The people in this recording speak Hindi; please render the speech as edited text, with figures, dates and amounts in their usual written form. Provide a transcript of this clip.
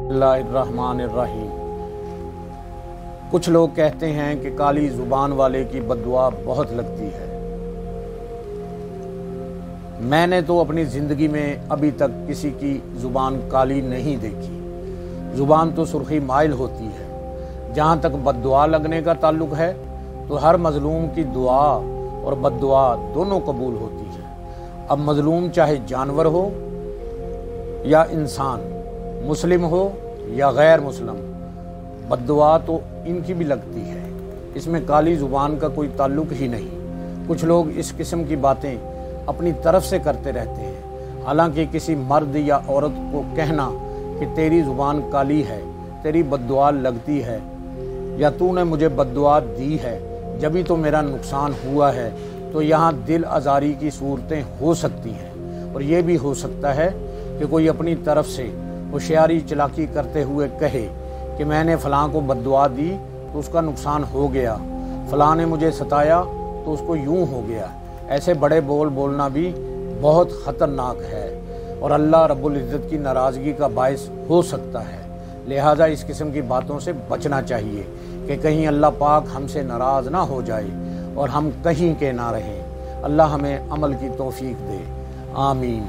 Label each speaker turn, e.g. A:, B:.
A: बिस्मिल्लाहिर्रहमानिर्रहीम। कुछ लोग कहते हैं कि काली ज़ुबान वाले की बद्दुआ बहुत लगती है। मैंने तो अपनी ज़िंदगी में अभी तक किसी की ज़ुबान काली नहीं देखी। ज़ुबान तो सुर्खी माइल होती है। जहाँ तक बद्दुआ लगने का ताल्लुक़ है तो हर मज़लूम की दुआ और बद्दुआ दोनों कबूल होती है। अब मज़लूम चाहे जानवर हो या इंसान, मुस्लिम हो या गैर मुस्लिम, बद्दुआ तो इनकी भी लगती है। इसमें काली ज़ुबान का कोई ताल्लुक़ ही नहीं। कुछ लोग इस किस्म की बातें अपनी तरफ से करते रहते हैं। हालांकि किसी मर्द या औरत को कहना कि तेरी ज़ुबान काली है, तेरी बद्दुआ लगती है, या तूने मुझे बद्दुआ दी है जभी तो मेरा नुकसान हुआ है, तो यहाँ दिल आज़ारी की सूरतें हो सकती हैं। और ये भी हो सकता है कि कोई अपनी तरफ से होशियारी चलाकी करते हुए कहे कि मैंने फ़लाँ को बद्दुआ दी तो उसका नुकसान हो गया, फ़लाँ ने मुझे सताया तो उसको यूं हो गया। ऐसे बड़े बोल बोलना भी बहुत ख़तरनाक है और अल्लाह रब्बुल इज़्ज़त की नाराज़गी का बायस हो सकता है। लिहाजा इस किस्म की बातों से बचना चाहिए कि कहीं अल्लाह पाक हमसे नाराज़ ना हो जाए और हम कहीं के ना रहें। अल्लाह हमें अमल की तौफीक दे। आमीन।